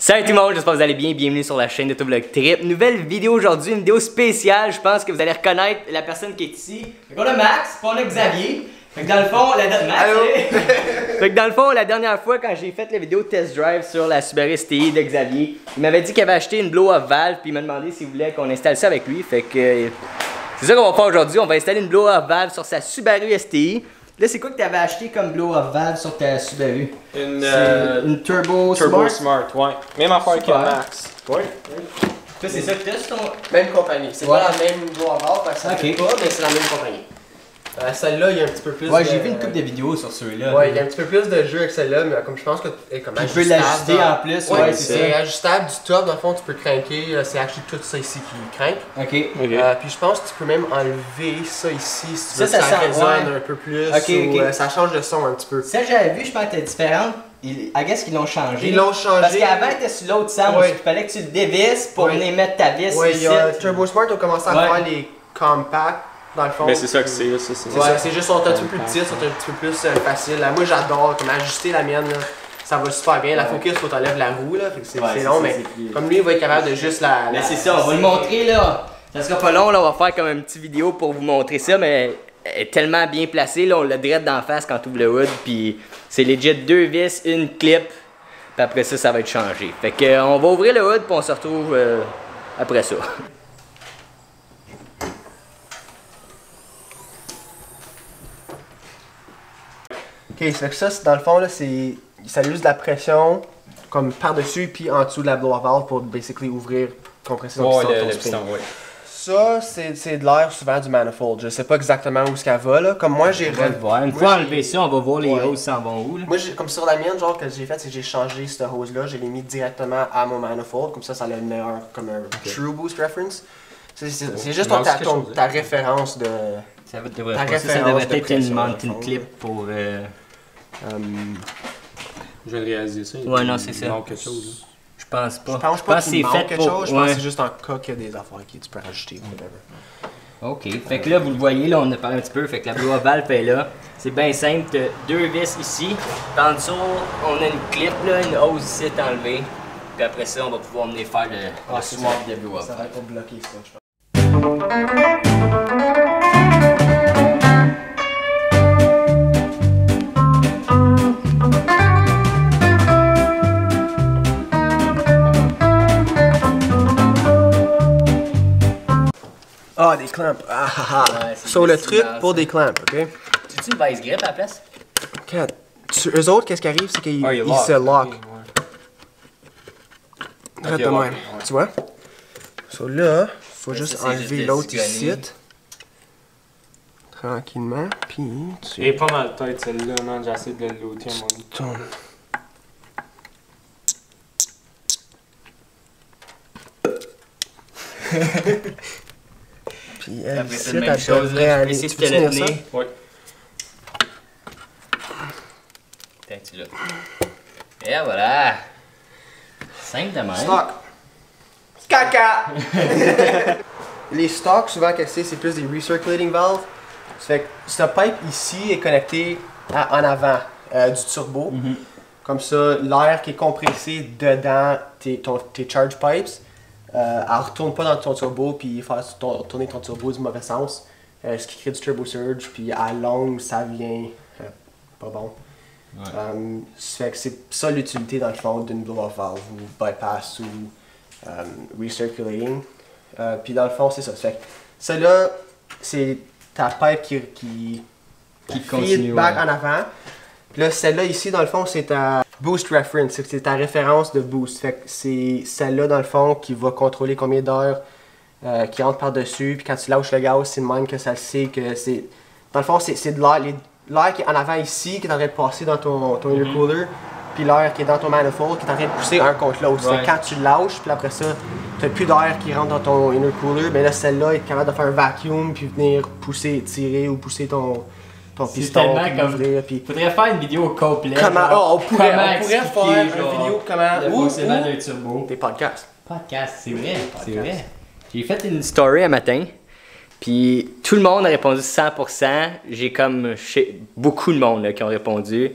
Salut tout le monde, j'espère que vous allez bien, bienvenue sur la chaîne d'AutoVlogTrip. Nouvelle vidéo aujourd'hui, une vidéo spéciale, je pense que vous allez reconnaître la personne qui est ici. Fait qu'on a Max, puis on a Xavier. Fait que dans le fond, la dernière fois quand j'ai fait la vidéo test drive sur la Subaru STI de Xavier, il m'avait dit qu'il avait acheté une blow-off valve, puis il m'a demandé s'il voulait qu'on installe ça avec lui. Fait que c'est ça qu'on va faire aujourd'hui, on va installer une blow-off valve sur sa Subaru STI. Là, c'est quoi que tu avais acheté comme blow-off valve sur ta Subaru? Une TurboSmart, ouais. Même affaire que Max. Ouais. Toi, c'est ça que tu as sur ton... Même compagnie. C'est pas la même blow-off valve, parce que ça fait pas, mais c'est la même compagnie. Celle-là, il y a un petit peu plus ouais, j'ai vu une couple de vidéos sur ceux-là. Ouais, il y a un petit peu plus de jeux avec celle-là, mais comme je pense que est comme ajustable. Tu peux l'ajuster en plus, ouais, c'est ajustable du top, dans le fond, tu peux cranker, c'est actually tout ça ici qui crank. Ok. Puis je pense que tu peux même enlever ça ici si tu veux que ça résonne un peu plus, ou ça change le son un petit peu. Ça, j'avais vu, je pense que c'était différent. I guess qu'ils l'ont changé. Ils l'ont changé. Parce qu'avant, tu étais sur l'autre sens, il fallait que tu le dévisses pour venir mettre ta vis ici. Oui, TurboSmart a commencé à faire les compacts. Dans le fond. Mais c'est ça que c'est, ça. C'est juste, sont un petit peu plus petits, sont un petit peu plus faciles. Moi j'adore, comme ajuster la mienne, là, ça va super bien. La focus, faut t'enlèves la roue, là, fait que c'est long, mais comme lui, il va être capable de juste la... Mais c'est ça, on va le montrer, là. Ça sera pas long, là, on va faire comme une petite vidéo pour vous montrer ça, mais elle est tellement bien placée, là, on l'a direct d'en face quand tu ouvres le hood, puis c'est legit 2 vis, une clip, puis après ça, ça va être changé. Fait que on va ouvrir le hood, puis on se retrouve après ça. Ok, ça fait que ça, dans le fond, là, ça use de la pression comme par-dessus puis en dessous de la blow-off valve pour basically ouvrir, compresser ton piston. Ça, c'est de l'air souvent du manifold. Je sais pas exactement où ce qu'elle va, là. Comme moi, j'ai... Une fois enlevé ça, on va voir les hoses s'en vont où, là. Moi, comme sur la mienne, genre, que j'ai fait, c'est que j'ai changé cette hose-là. Je l'ai mis directement à mon manifold. Comme ça a le meilleur, comme un true boost reference. C'est juste ta référence de... Ça devrait être une mountain clip pour... Je vais le réaliser ça. Ouais, non, c'est ça. Il manque quelque chose. Je pense pas. Je pense pas qu'il manque quelque chose. Je pense que c'est juste en cas qu'il y a des affaires que tu peux rajouter. Ok, fait que là, vous le voyez, là, on a parlé un petit peu. Fait que la blow-off valve est là. C'est bien simple. Tu as 2 vis ici. Puis en dessous, on a une clip, là, une hose ici enlevée. Puis après ça, on va pouvoir venir faire le swap de blow-off. Ça va pas bloquer ça, je pense. Ah, des clamps. Sur le truc pour des clamps, ok? Tu une vice grip à la place? Regarde, eux autres, qu'est-ce qui arrive, c'est qu'ils se lock. Arrête de même, tu vois? So là, faut juste enlever l'autre ici. Tranquillement, puis tu... Elle est pas mal tête celle-là, man. J'ai essayé de le loader à mon lit. Tourne. Puis elle ici, elle devrait aller. Tu peux tenir ça? Oui. Tiens, tu l'as. Et voilà! Simple de même. Stock! Caca! Les stocks, souvent, qu'est-ce que c'est plus des recirculating valves. Ça fait que ce pipe ici est connecté en avant du turbo. Comme ça, l'air qui est compressé dedans tes charge pipes, elle retourne pas dans ton turbo puis faire tourner ton turbo du mauvais sens. Ce qui crée du turbo surge, puis à longue, ça vient pas bon. Ça fait que c'est ça l'utilité dans le fond d'une blow-off valve ou bypass ou recirculating. Puis dans le fond, c'est ça. Ça fait que celle-là, c'est ta pipe qui feed back en avant. Puis là, celle-là ici, dans le fond, c'est ta boost reference. C'est ta référence de boost. Fait que c'est celle-là, dans le fond, qui va contrôler combien d'heures qui rentre par-dessus. Puis quand tu lâches le gaz, c'est de même que ça le sait que c'est... Dans le fond, c'est de l'air qui est en avant ici, qui est en train de passer dans ton intercooler. Puis l'air qui est dans ton manifold, qui est en train de pousser un contre l'autre. Fait que quand tu lâches, puis après ça, t'as plus d'air qui rentre dans ton intercooler. Mais là, celle-là est capable de faire un vacuum, puis venir pousser, tirer ou pousser ton piston, puis ouvrir, puis... Faudrait faire une vidéo complète. Comment... on pourrait faire une vidéo comment... Le fonctionnement d'un turbo. Des podcasts. Podcast, c'est vrai, c'est vrai. J'ai fait une story un matin, puis tout le monde a répondu 100%. J'ai comme beaucoup de monde là, qui ont répondu.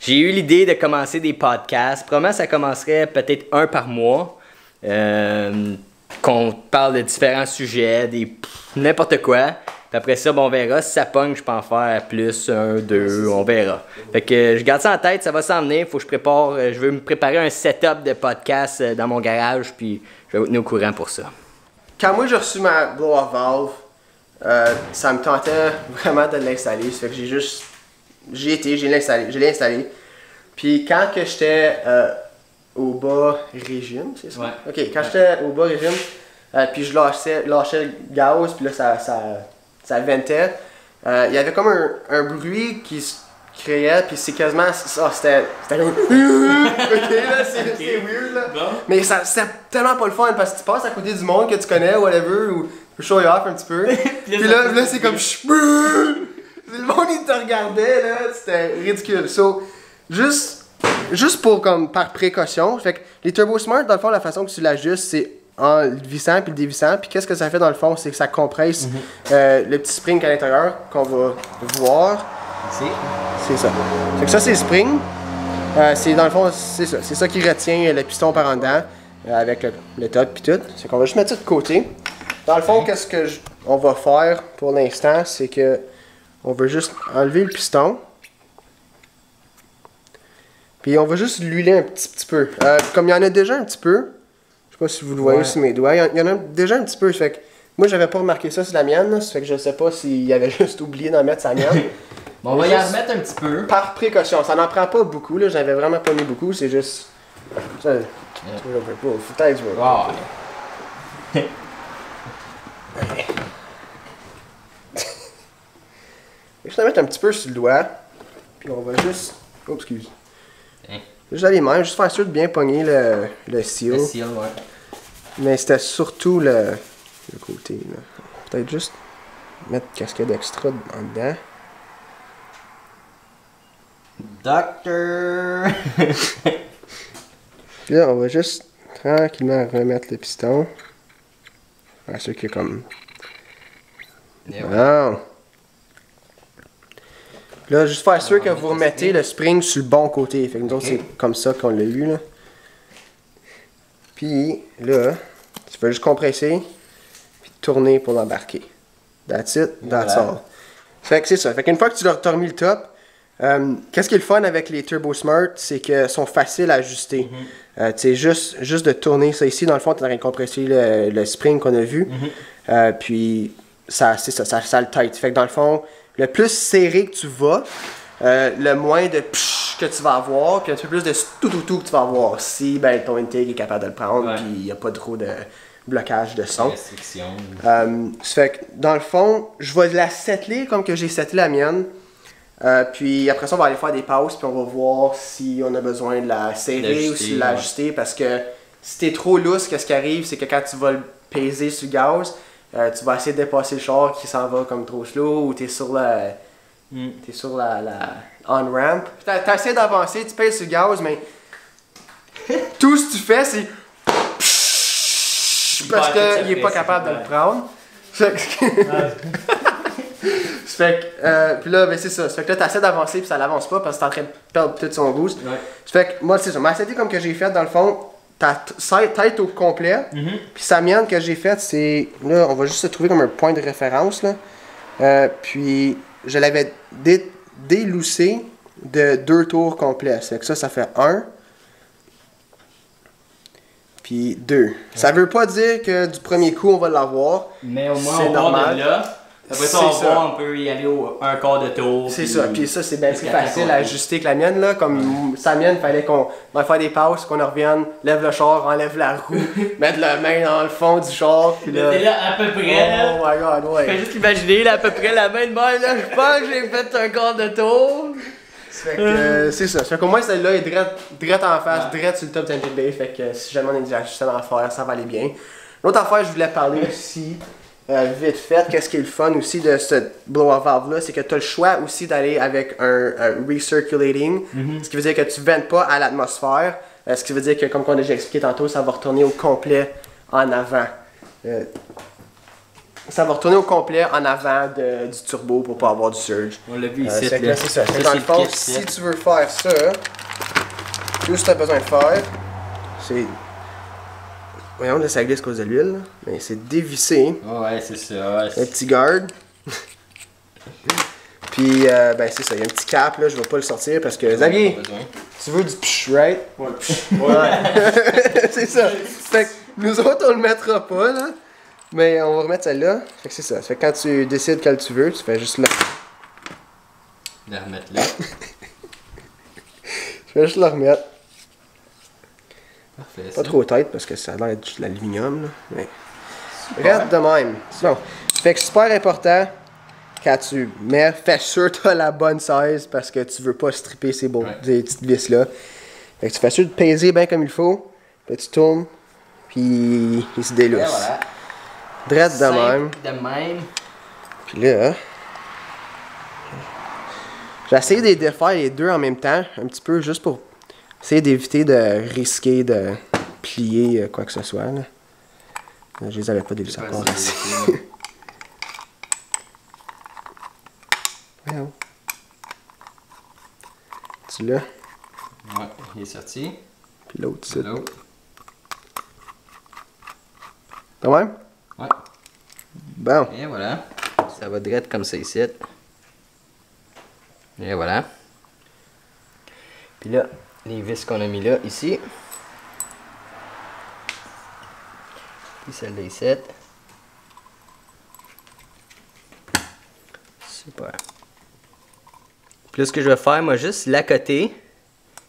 J'ai eu l'idée de commencer des podcasts. Probablement, ça commencerait peut-être un par mois. Qu'on parle de différents sujets, n'importe quoi. Puis après ça, bon, on verra. Si ça pogne, je peux en faire plus, 1, 2, on verra. Fait que je garde ça en tête, ça va s'en venir. Faut que je prépare, je veux me préparer un setup de podcast dans mon garage, puis je vais vous tenir au courant pour ça. Quand moi j'ai reçu ma blow-off valve, ça me tentait vraiment de l'installer. Ça fait que je l'ai installé. Puis quand que j'étais au bas régime, c'est ça? Ouais. Ok, quand j'étais au bas régime, puis je lâchais le gaz, puis là ça ventait. Il y avait comme un bruit qui se créait, puis c'est quasiment ça, c'était comme ok là, c'est weird là. Bon. Mais c'était tellement pas le fun parce que tu passes à côté du monde que tu connais, whatever, ou tu show you off un petit peu. Puis là c'est comme le monde il te regardait là, c'était ridicule. So, juste pour comme par précaution, fait que les TurboSmart dans le fond la façon que tu l'ajustes c'est en le vissant puis le dévissant, puis qu'est-ce que ça fait dans le fond, c'est que ça compresse le petit spring à l'intérieur qu'on va voir. C'est ça. Fait que ça c'est le spring. C'est dans le fond, c'est ça qui retient le piston par en dedans avec le top puis tout. C'est qu'on va juste mettre ça de côté. Dans le fond, qu'est-ce que on va faire pour l'instant, c'est que on va juste enlever le piston. Puis on va juste l'huiler un petit peu. Comme il y en a déjà un petit peu, je sais pas si vous le voyez sur mes doigts, il y en a déjà un petit peu. Fait que moi j'avais pas remarqué ça sur la mienne, là, ça fait que je sais pas s'il avait juste oublié d'en mettre sa mienne. Bon, on va y en remettre un petit peu. Par précaution, ça n'en prend pas beaucoup, là, j'avais vraiment pas mis beaucoup, c'est juste. Ça, peut-être, wow. Je vais mettre un petit peu sur le doigt, puis on va juste. Oh, excuse. Juste aller même, juste faire sûr de bien pogner le seal. Le seal, ouais. Mais c'était surtout le côté, là. Peut-être juste mettre cascade extra en dedans. Docteur! Puis là, on va juste tranquillement remettre le piston. Faire sûr qu'il y a comme. Non! Là, juste faire sûr que vous remettez le spring sur le bon côté. Fait que nous autres, c'est comme ça qu'on l'a eu, là. Puis là, tu vas juste compresser, puis tourner pour l'embarquer. That's it, that's all. Fait que c'est ça. Fait qu'une fois que tu leur as remis le top, qu'est-ce qui est le fun avec les TurboSmart, c'est qu'ils sont faciles à ajuster. Tu sais, juste de tourner ça ici, dans le fond, tu as compresser le spring qu'on a vu. Puis, ça le tight. Fait que dans le fond, le plus serré que tu vas, le moins de psh que tu vas avoir, puis un peu plus de tout que tu vas avoir. Si ben, ton intake est capable de le prendre, puis il n'y a pas trop de blocage de son. Ça fait que dans le fond, je vais la settler comme que j'ai settlé la mienne. Puis après ça, on va aller faire des pauses, puis on va voir si on a besoin de la serrer ou si de l'ajuster. Parce que si t'es trop lousse, qu'est-ce qui arrive, c'est que quand tu vas le peser sur le gaz, tu vas essayer de dépasser le char qui s'en va comme trop slow, ou t'es sur la on-ramp. T'essaies d'avancer, tu pèses sur le gaz, mais tout ce que tu fais, c'est parce qu'il est pas capable de le prendre. Puis là, ben c'est ça. Ça fait que là, t'essaies d'avancer, puis ça l'avance pas parce que t'es en train de perdre tout son boost. Ça fait que moi, c'est ça. Ma settée comme que j'ai faite, dans le fond, ta tête au complet. Puis sa mienne que j'ai faite, c'est. Là, on va juste se trouver comme un point de référence. Là. Puis je l'avais déloussé de 2 tours complets. Ça fait que ça fait 1. Puis 2. Ça veut pas dire que du premier coup, on va l'avoir. Mais au moins, on part de là. Après ça, on peut y aller un quart de tour. C'est ça, puis ça, c'est bien plus facile à ajuster que la mienne. Là. Comme sa mienne, il fallait qu'on va faire des passes, qu'on revienne, lève le char, enlève la roue, mettre la main dans le fond du char. Puis là, t'es là à peu près. Oh my god, ouais. Je fais juste imaginer là, à peu près la main de moi. Là, je pense que j'ai fait un quart de tour. Ça fait que c'est ça. Ça fait qu'au moins celle-là est direct en face, direct sur le top de MTB. Fait que si jamais on a des ajustements à faire, ça va aller bien. L'autre affaire, je voulais parler aussi. Vite fait, qu'est-ce qui est le fun aussi de ce blow-off valve là, c'est que tu as le choix aussi d'aller avec un recirculating, ce qui veut dire que tu ne ventes pas à l'atmosphère, ce qui veut dire que, comme on a déjà expliqué tantôt, ça va retourner au complet en avant. ça va retourner au complet en avant du turbo pour pas avoir du surge. On l'a vu ici. C'est ça. Fait que dans le fond, si tu veux faire ça, tout ce que tu as besoin de faire, c'est... Voyons, là, ça glisse à cause de l'huile, mais c'est dévisser. Ouais, c'est ça. Un petit guard. Puis, ben c'est ça, il y a un petit cap, là, je vais pas le sortir parce que... Xavier, tu veux du psh, right? Ouais. Ouais. C'est ça. Fait que nous autres, on le mettra pas, là. Mais on va remettre celle-là. Fait que c'est ça. Fait que quand tu décides quelle tu veux, tu fais juste là. La remettre là. Tu fais juste la remettre. Parfait. Pas trop tête parce que ça a l'air d'être juste de l'aluminium, là. Mais... Reste de même. Bon. Fait que super important, quand tu mets, fais sûr que tu as la bonne size parce que tu veux pas stripper ces petites vis là. Fait que tu fais sûr de peser bien comme il faut. Puis tu tournes, puis il se délousse. Voilà. Drette de même. De même. Puis là, j'ai essayé de défaire les deux en même temps, un petit peu juste pour essayer d'éviter de risquer de plier quoi que ce soit. Là. Je les avais pas dévissés encore ici. Voyons. Tu l'as? Ouais, il est sorti. Puis l'autre, c'est l'autre. Quand même? Ouais. Bon. Et voilà. Ça va direct comme ça ici. Et voilà. Puis là, les vis qu'on a mis là, ici. Puis celle-là ici. Super. Puis là, ce que je vais faire, moi, juste l'accoter.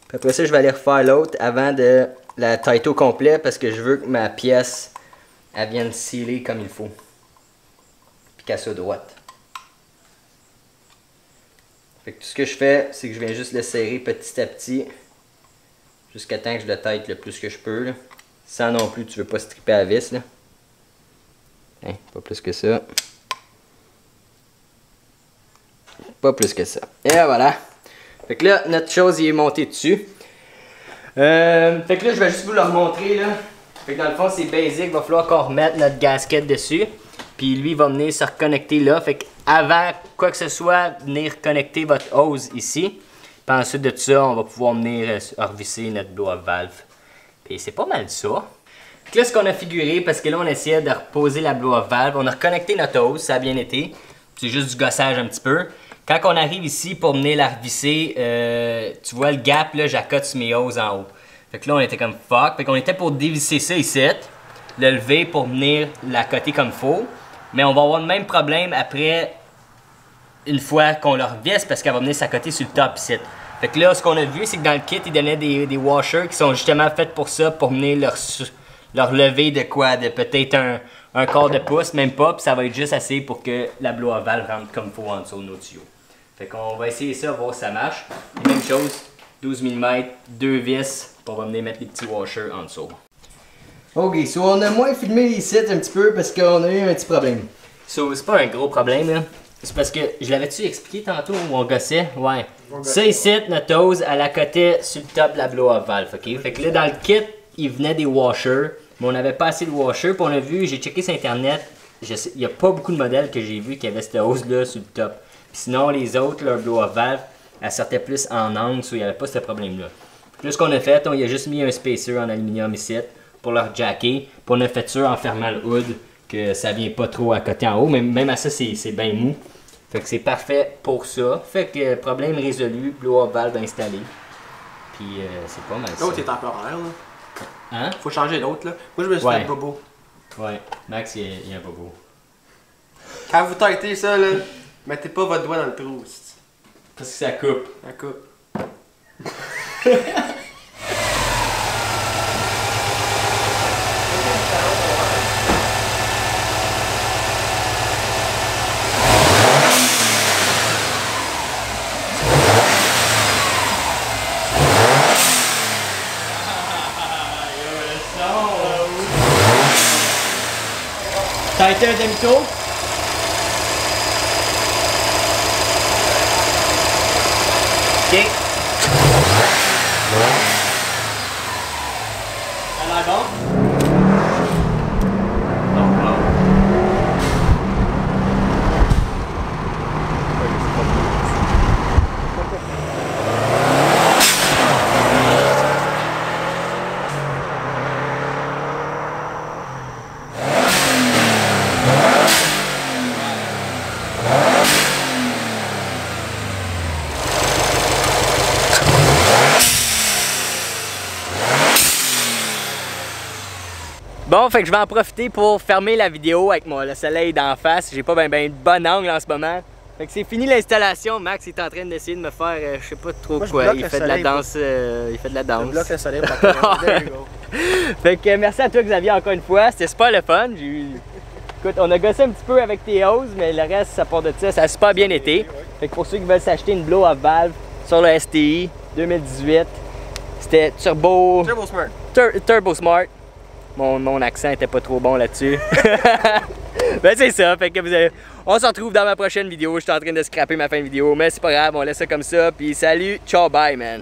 Puis après ça, je vais aller refaire l'autre avant de la tailler au complet parce que je veux que ma pièce, elle vienne sceller comme il faut. Puis qu'elle soit droite. Fait que tout ce que je fais, c'est que je viens juste le serrer petit à petit. Jusqu'à temps que je le taille le plus que je peux. Là. Sans non plus, tu veux pas stripper à la vis. Là. Hein, pas plus que ça. Pas plus que ça. Et voilà. Fait que là, notre chose, il est monté dessus. Fait que là, je vais juste vous le remontrer. Là. Fait que dans le fond, c'est basic. Il va falloir qu'on remette notre gasket dessus. Puis lui, il va venir se reconnecter là. Fait que avant quoi que ce soit, venir connecter votre hose ici. Puis ensuite de ça, on va pouvoir venir revisser notre blow-up valve. Puis c'est pas mal ça. Fait que là, ce qu'on a figuré, parce que là, on essayait de reposer la blow-up valve. On a reconnecté notre hose, ça a bien été. C'est juste du gossage un petit peu. Quand on arrive ici pour venir la revisser, tu vois le gap, là, j'accote sur mes hoses en haut. Fait que là, on était comme fuck. Fait qu'on était pour dévisser ça ici, le lever pour venir l'accoter comme il faut. Mais on va avoir le même problème après, une fois qu'on le revisse, parce qu'elle va venir s'accoter sur le top ici. Fait que là, ce qu'on a vu, c'est que dans le kit, ils donnaient des washers qui sont justement faits pour ça, pour venir leur lever de quoi? De peut-être un quart de pouce, même pas, puis ça va être juste assez pour que la blow-up valve rentre comme il faut en dessous de nos tuyaux. Fait qu'on va essayer ça, voir si ça marche. Et même chose, 12 mm, 2 vis, pour on va venir mettre les petits washers en dessous. Ok, so on a moins filmé les sites un petit peu parce qu'on a eu un petit problème. So, c'est pas un gros problème, là. C'est parce que, je l'avais-tu expliqué tantôt où on gossait? Ouais. Ça ici, notre hose, elle accotait sur le top de la blow-up valve, ok? Fait que là, dans le kit, il venait des washers, mais on n'avait pas assez de washers, puis on a vu, j'ai checké sur internet, il n'y a pas beaucoup de modèles que j'ai vu qui avaient cette hose-là sur le top. Puis sinon, les autres, leur blow-up valve, elle sortait plus en angle, so il n'y avait pas ce problème-là. Puis là, ce qu'on a fait, on y a juste mis un spacer en aluminium ici, pour leur jacker, puis on a fait ça en fermant le hood, que ça vient pas trop à côté en haut, mais même à ça, c'est bien mou. Fait que c'est parfait pour ça. Fait que problème résolu, blow-up valve installé. Puis c'est pas mal ça. L'autre est temporaire, là. Hein? Faut changer l'autre, là. Moi, je me suis fait bobo. Ouais, Max, il est un bobo. Quand vous tâtez ça, là, mettez pas votre doigt dans le trou. Parce que ça coupe. Ça coupe. T'as été un demi-tour? Ok. Ça a l'air bon? Non, non. Bon, fait que je vais en profiter pour fermer la vidéo avec le soleil d'en face. J'ai pas ben de bon angle en ce moment. Fait que c'est fini l'installation. Max est en train d'essayer de me faire, je sais pas trop quoi. Il fait de la danse. Il fait de la danse. Je bloque le soleil pour there you go. Fait que merci à toi Xavier encore une fois. C'était super le fun. Écoute, on a gossé un petit peu avec tes hoses, mais le reste, ça part de ça a super bien été. Fait que pour ceux qui veulent s'acheter une blow-off valve sur le STI 2018, c'était TurboSmart. TurboSmart. Mon accent était pas trop bon là-dessus. Ben c'est ça, fait que on se retrouve dans ma prochaine vidéo. Je suis en train de scraper ma fin de vidéo, mais c'est pas grave, on laisse ça comme ça. Puis salut, ciao, bye man.